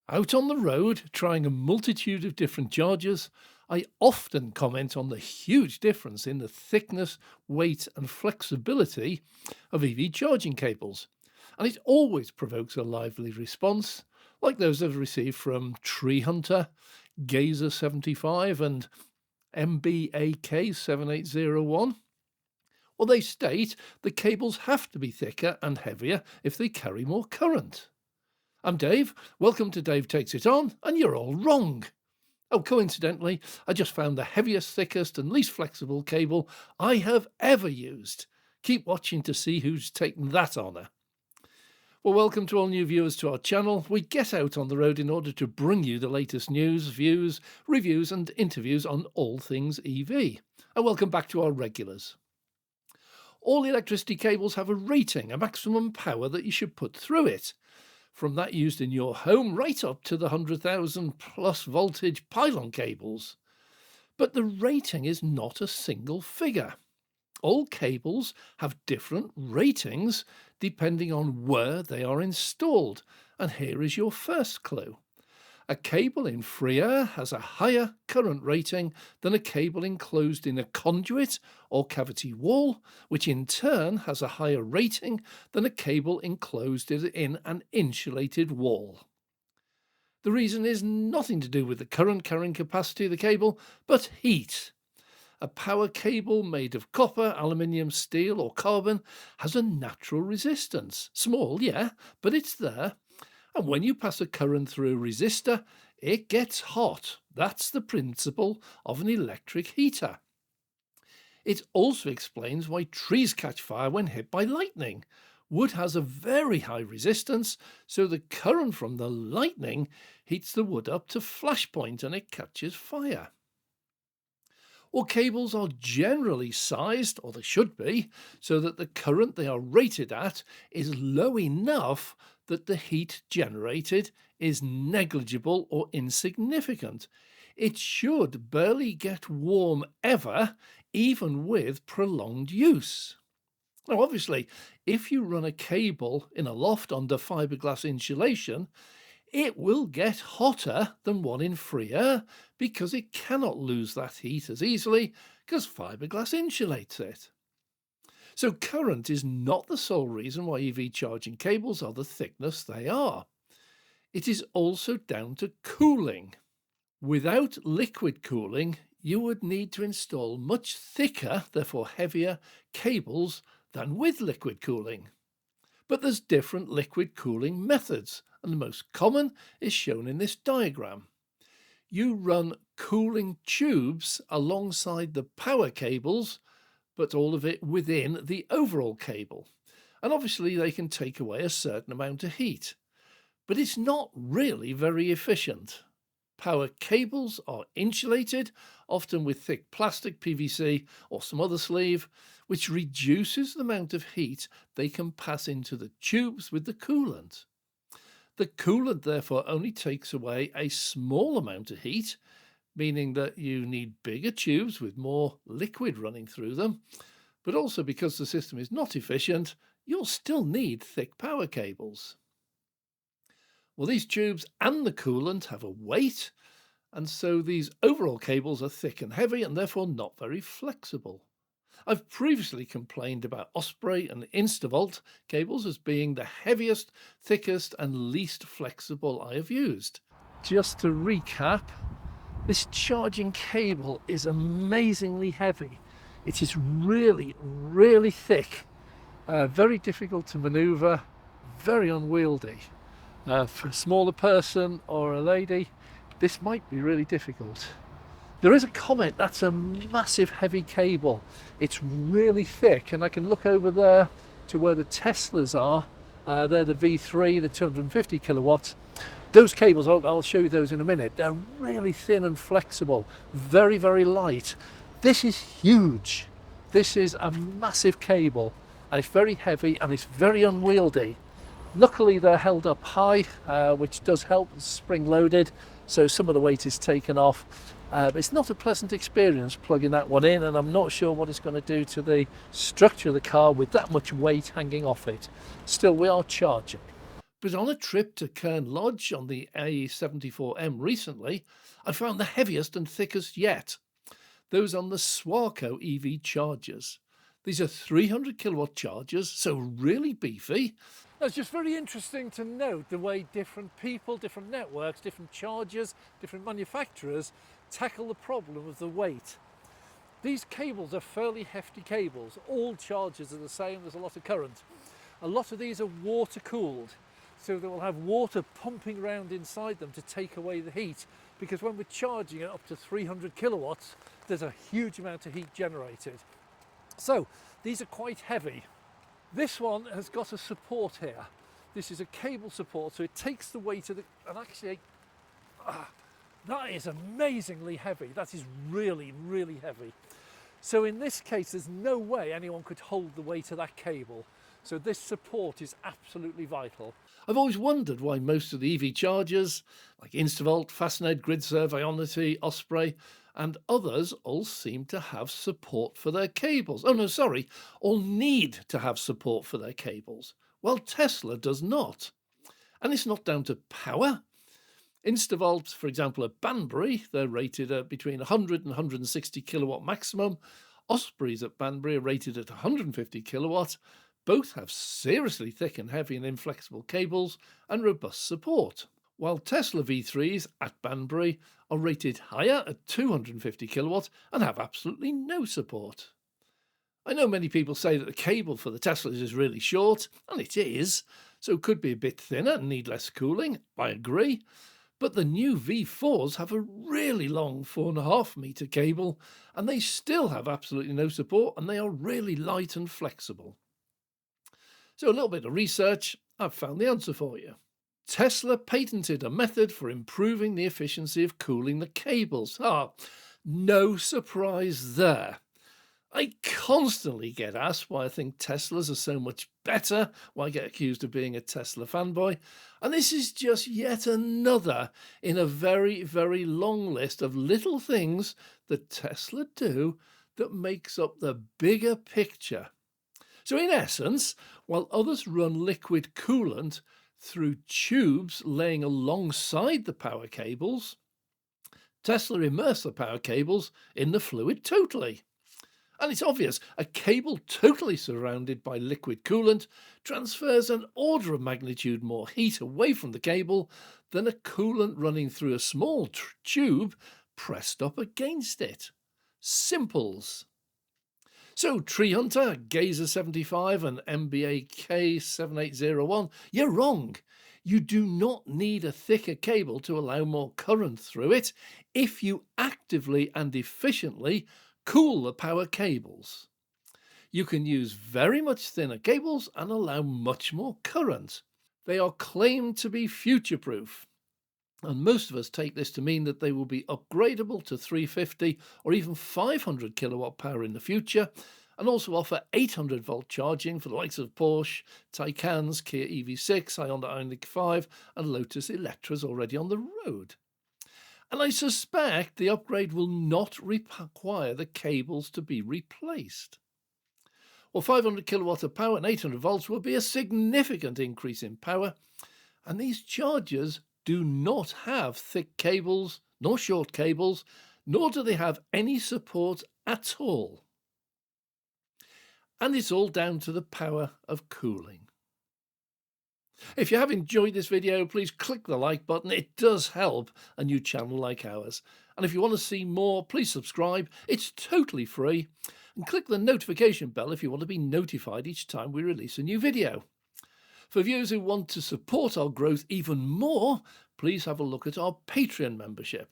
Out on the road, trying a multitude of different chargers, I often comment on the huge difference in the thickness, weight, and flexibility of EV charging cables. And it always provokes a lively response, like those I've received from Tree Hunter, Gazer 75, and MBAK 7801. Well, they state the cables have to be thicker and heavier if they carry more current. I'm Dave, welcome to Dave Takes It On, and you're all wrong. Oh, coincidentally, I just found the heaviest, thickest, and least flexible cable I have ever used. Keep watching to see who's taken that honour. Well, welcome to all new viewers to our channel. We get out on the road in order to bring you the latest news, views, reviews, and interviews on all things EV. And welcome back to our regulars. All electricity cables have a rating, a maximum power that you should put through it. From that used in your home right up to the 100,000 plus voltage pylon cables. But the rating is not a single figure. All cables have different ratings depending on where they are installed, and here is your first clue. A cable in free air has a higher current rating than a cable enclosed in a conduit or cavity wall, which in turn has a higher rating than a cable enclosed in an insulated wall. The reason is nothing to do with the current carrying capacity of the cable, but heat. A power cable made of copper, aluminium, steel or carbon has a natural resistance. Small, yeah, but it's there. And when you pass a current through a resistor, it gets hot. That's the principle of an electric heater. It also explains why trees catch fire when hit by lightning. Wood has a very high resistance, so the current from the lightning heats the wood up to flash point and it catches fire. Well, cables are generally sized, or they should be, so that the current they are rated at is low enough that the heat generated is negligible or insignificant. It should barely get warm ever, even with prolonged use. Now, obviously, if you run a cable in a loft under fiberglass insulation, it will get hotter than one in free air because it cannot lose that heat as easily because fiberglass insulates it. So current is not the sole reason why EV charging cables are the thickness they are. It is also down to cooling. Without liquid cooling, you would need to install much thicker, therefore heavier, cables than with liquid cooling. But there's different liquid cooling methods, and the most common is shown in this diagram. You run cooling tubes alongside the power cables, but all of it within the overall cable. And obviously they can take away a certain amount of heat. But it's not really very efficient. Power cables are insulated, often with thick plastic, PVC, or some other sleeve, which reduces the amount of heat they can pass into the tubes with the coolant. The coolant therefore only takes away a small amount of heat, meaning that you need bigger tubes with more liquid running through them, but also because the system is not efficient, you'll still need thick power cables. Well, these tubes and the coolant have a weight, and so these overall cables are thick and heavy and therefore not very flexible. I've previously complained about Osprey and Instavolt cables as being the heaviest, thickest and least flexible I have used. Just to recap, this charging cable is amazingly heavy. It is really, really thick, very difficult to maneuver, very unwieldy. For a smaller person or a lady, this might be really difficult. There is a comment, that's a massive heavy cable. It's really thick, and I can look over there to where the Teslas are. They're the V3, the 250 kilowatts. Those cables, I'll show you those in a minute. They're really thin and flexible, very, very light. This is huge. This is a massive cable, and it's very heavy and it's very unwieldy. Luckily, they're held up high, which does help, spring-loaded, so some of the weight is taken off. But it's not a pleasant experience plugging that one in, and I'm not sure what it's going to do to the structure of the car with that much weight hanging off it. Still, we are charging. But on a trip to Kern Lodge on the A74M recently, I found the heaviest and thickest yet, those on the Swarco EV chargers. These are 300 kilowatt chargers, so really beefy. Now, it's just very interesting to note the way different people, different networks, different chargers, different manufacturers tackle the problem of the weight. These cables are fairly hefty cables. All chargers are the same, there's a lot of current. A lot of these are water cooled, so they will have water pumping around inside them to take away the heat, because when we're charging it up to 300 kilowatts, there's a huge amount of heat generated. So these are quite heavy. This one has got a support here. This is a cable support, so it takes the weight of the, and actually, that is amazingly heavy. That is really, really heavy. So in this case, there's no way anyone could hold the weight of that cable. So this support is absolutely vital. I've always wondered why most of the EV chargers, like Instavolt, Fastned, GridServe, Ionity, Osprey, and others all seem to have support for their cables. Oh no, sorry, all need to have support for their cables. Well, Tesla does not. And it's not down to power. Instavolts, for example, at Banbury, they're rated at between 100 and 160 kilowatt maximum. Ospreys at Banbury are rated at 150 kilowatt. Both have seriously thick and heavy and inflexible cables and robust support, while Tesla V3s at Banbury are rated higher at 250 kilowatt and have absolutely no support. I know many people say that the cable for the Teslas is really short, and it is, so it could be a bit thinner and need less cooling. I agree. But the new V4s have a really long 4.5 metre cable, and they still have absolutely no support, and they are really light and flexible. So a little bit of research, I've found the answer for you. Tesla patented a method for improving the efficiency of cooling the cables. No surprise there. I constantly get asked why I think Teslas are so much better, why I get accused of being a Tesla fanboy, and this is just yet another in a very, very long list of little things that Tesla do that makes up the bigger picture. So in essence, while others run liquid coolant through tubes laying alongside the power cables, Tesla immerse the power cables in the fluid totally. And it's obvious, a cable totally surrounded by liquid coolant transfers an order of magnitude more heat away from the cable than a coolant running through a small tube pressed up against it. Simples. So Tree Hunter, Gazer 75 and MBA K7801, you're wrong. You do not need a thicker cable to allow more current through it if you actively and efficiently cool the power cables. You can use very much thinner cables and allow much more current. They are claimed to be future-proof. And most of us take this to mean that they will be upgradable to 350 or even 500 kilowatt power in the future, and also offer 800 volt charging for the likes of Porsche, Taycans, Kia EV6, Hyundai Ioniq 5 and Lotus Electras already on the road. And I suspect the upgrade will not require the cables to be replaced. Well, 500 kilowatt of power and 800 volts will be a significant increase in power, and these chargers do not have thick cables, nor short cables, nor do they have any support at all. And it's all down to the power of cooling. If you have enjoyed this video, please click the like button. It does help a new channel like ours. And if you want to see more, please subscribe. It's totally free. And click the notification bell if you want to be notified each time we release a new video. For viewers who want to support our growth even more, please have a look at our Patreon membership.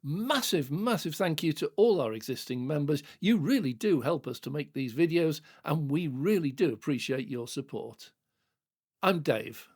Massive, massive thank you to all our existing members. You really do help us to make these videos, and we really do appreciate your support. I'm Dave.